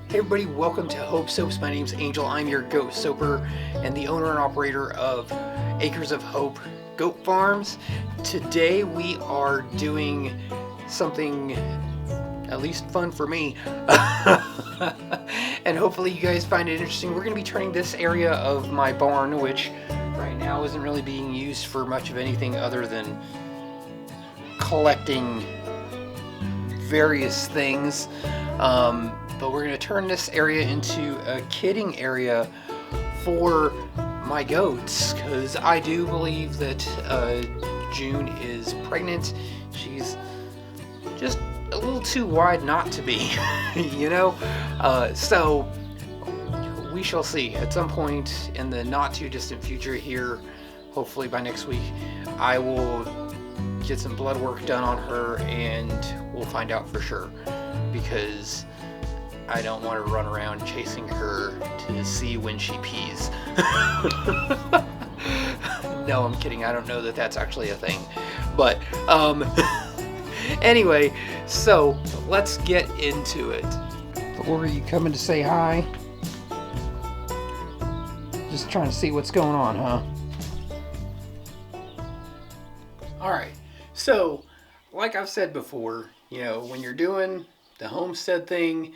Hey everybody, welcome to Hope Soaps. My name's Angel. I'm your goat soaper and the owner and operator of Acres of Hope Goat Farms. Today we are doing something at least fun for me. And hopefully you guys find it interesting. We're going to be turning this area of my barn, which right now isn't really being used for much of anything other than collecting various things. But we're going to turn this area into a kidding area for my goats, because I do believe that June is pregnant. She's just a little too wide not to be, you know? So we shall see. At some point in the not too distant future here, hopefully by next week, I will get some blood work done on her and we'll find out for sure, because I don't want to run around chasing her to see when she pees. No, I'm kidding. I don't know that that's actually a thing. But anyway, so let's get into it. Or are you coming to say hi? Just trying to see what's going on, huh? Alright, so like I've said before, you know, when you're doing the homestead thing,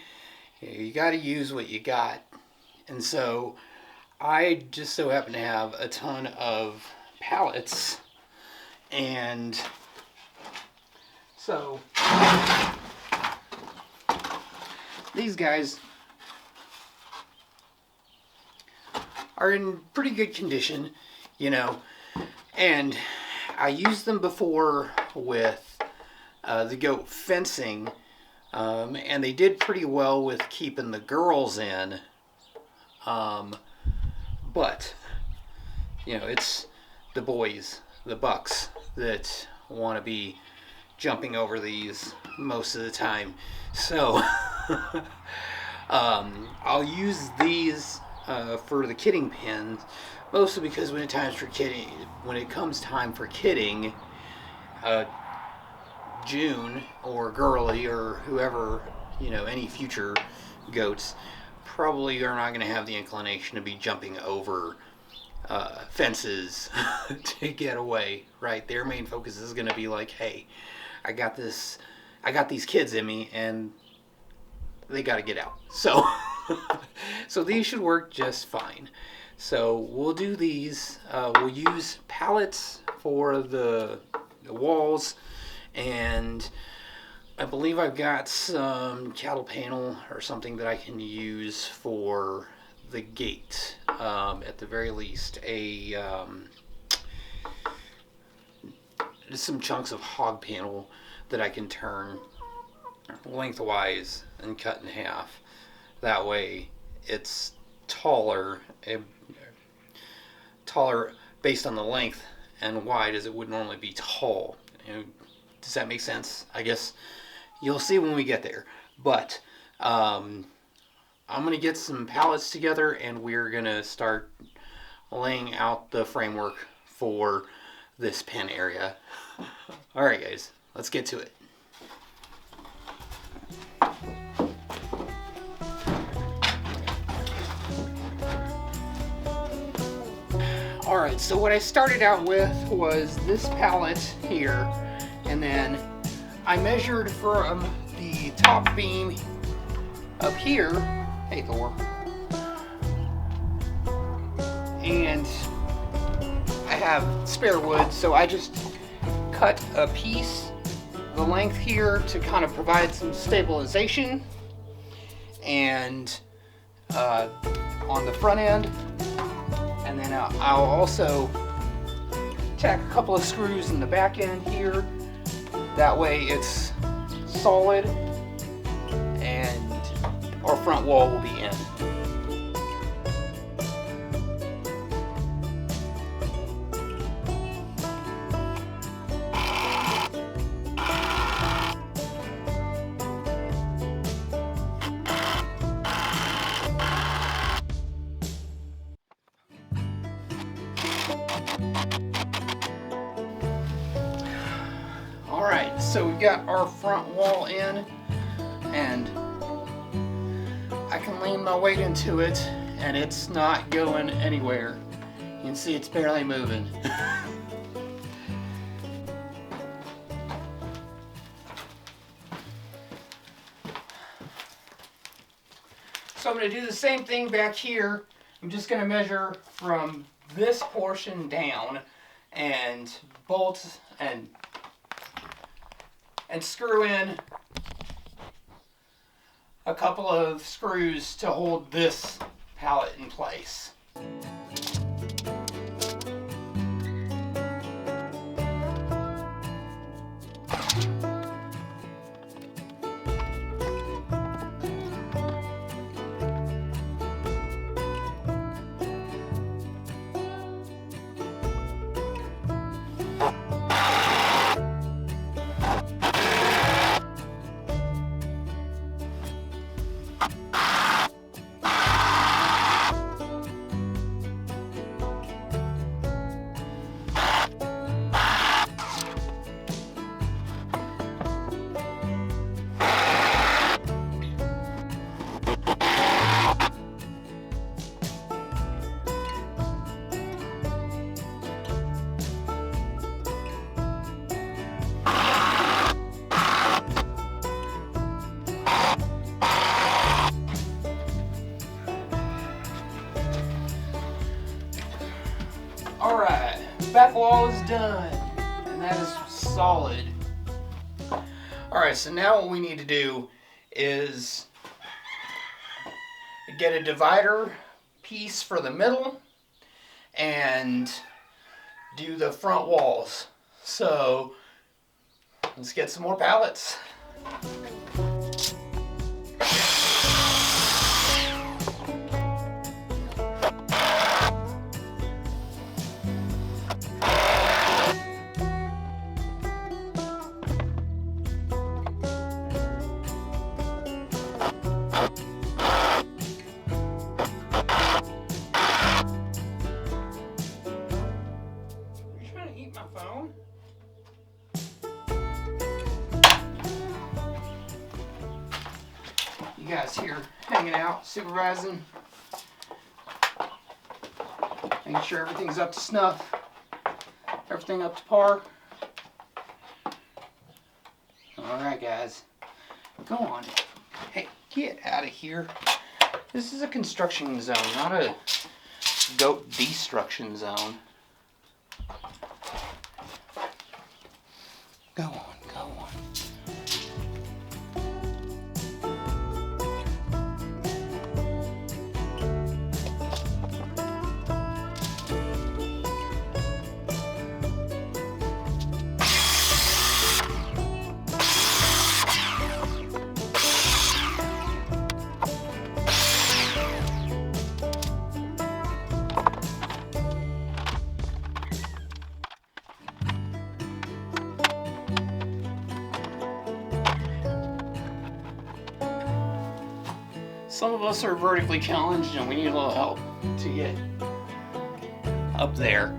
you got to use what you got. And so I just so happen to have a ton of pallets, and so these guys are in pretty good condition, you know, and I used them before with the goat fencing. And they did pretty well with keeping the girls in, but you know, it's the boys, the bucks, that want to be jumping over these most of the time. So I'll use these for the kidding pens, mostly because when it comes time for kidding, June or Girly or whoever, you know, any future goats probably are not going to have the inclination to be jumping over fences to get away, right? Their main focus is going to be like, hey, I got these kids in me and they got to get out. So so these should work just fine. So we'll do these. We'll use pallets for the walls, and I believe I've got some cattle panel or something that I can use for the gate. At the very least, some chunks of hog panel that I can turn lengthwise and cut in half. That way it's taller based on the length and wide as it would normally be tall. You know, does that make sense? I guess you'll see when we get there. But I'm going to get some pallets together and we're going to start laying out the framework for this pen area. Alright guys, let's get to it. Alright, so what I started out with was this pallet here, and then I measured from the top beam up here, hey Thor, and I have spare wood, so I just cut a piece the length here to kind of provide some stabilization, and on the front end, and then I'll also tack a couple of screws in the back end here. That way it's solid and our front wall will be in. Alright, so we've got our front wall in, and I lean my weight into it, and it's not going anywhere. You can see it's barely moving. So I'm going to do the same thing back here. I'm just going to measure from this portion down and bolt and screw in a couple of screws to hold this pallet in place. Alright, back wall is done, and that is solid. Alright, so now what we need to do is get a divider piece for the middle and do the front walls. So let's get some more pallets. You guys here hanging out, supervising, making sure everything's up to snuff, everything up to par. Alright guys, go on. Hey, get out of here. This is a construction zone, not a goat destruction zone. Go on, go on. Some of us are vertically challenged and we need a little help to get up there.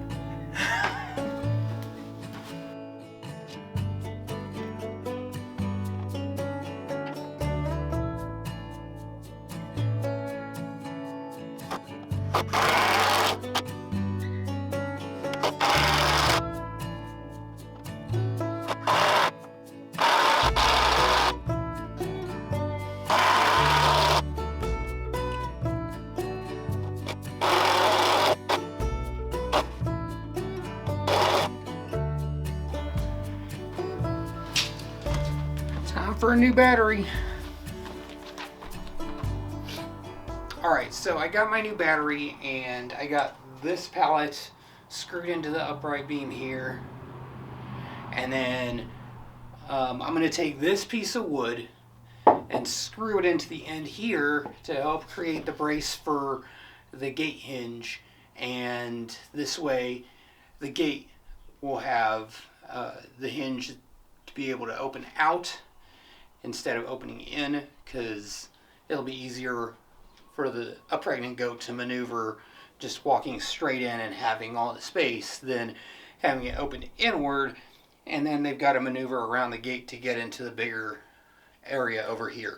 Time for a new battery. Alright, so I got my new battery and I got this pallet screwed into the upright beam here. And then I'm going to take this piece of wood and screw it into the end here to help create the brace for the gate hinge. And this way the gate will have the hinge to be able to open out instead of opening in, because it'll be easier for a pregnant goat to maneuver just walking straight in and having all the space than having it open inward, and then they've got to maneuver around the gate to get into the bigger area over here.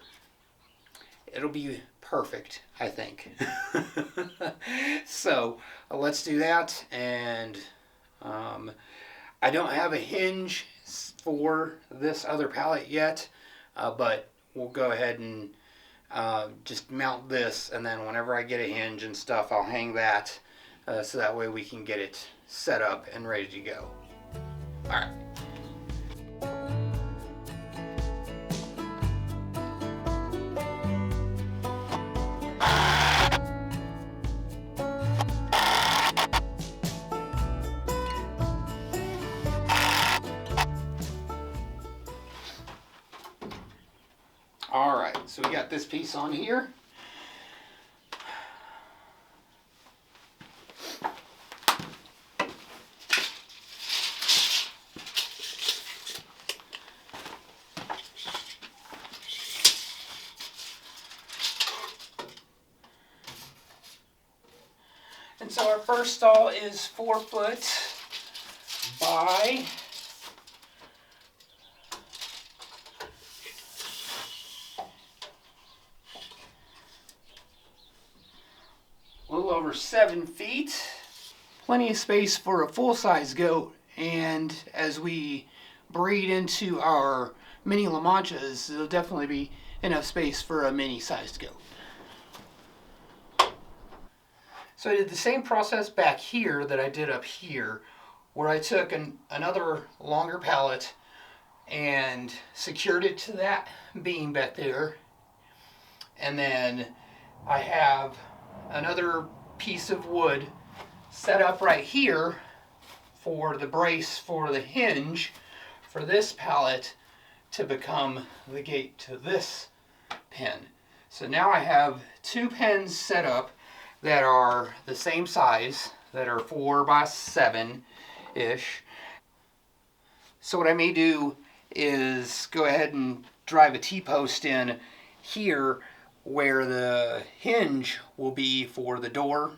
It'll be perfect, I think. So let's do that. And I don't have a hinge for this other pallet yet, but we'll go ahead and just mount this, and then whenever I get a hinge and stuff, I'll hang that, so that way we can get it set up and ready to go. All right. All right, so we got this piece on here. And so our first stall is 4 foot by 7 feet. Plenty of space for a full-size goat, and as we breed into our mini La Manchas, there'll definitely be enough space for a mini-sized goat. So I did the same process back here that I did up here, where I took another longer pallet and secured it to that beam back there, and then I have another piece of wood set up right here for the brace for the hinge for this pallet to become the gate to this pen. So now I have 2 pens set up that are the same size, that are 4 by 7-ish. So what I may do is go ahead and drive a T-post in here where the hinge will be for the door,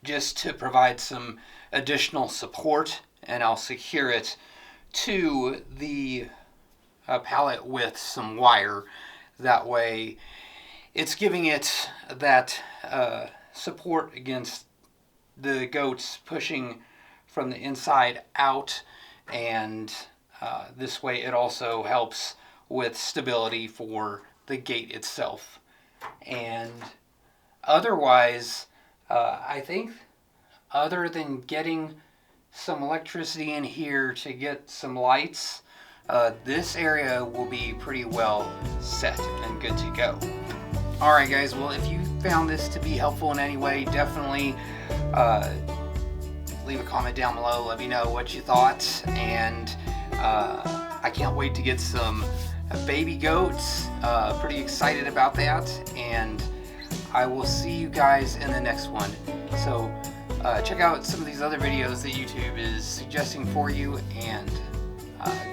just to provide some additional support, and I'll secure it to the pallet with some wire. That way it's giving it that support against the goats pushing from the inside out, and this way it also helps with stability for the gate itself. And otherwise, I think other than getting some electricity in here to get some lights, this area will be pretty well set and good to go. Alright guys, well, if you found this to be helpful in any way, definitely leave a comment down below, let me know what you thought, and I can't wait to get some baby goats. Pretty excited about that, and I will see you guys in the next one. So check out some of these other videos that YouTube is suggesting for you, and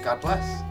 God bless.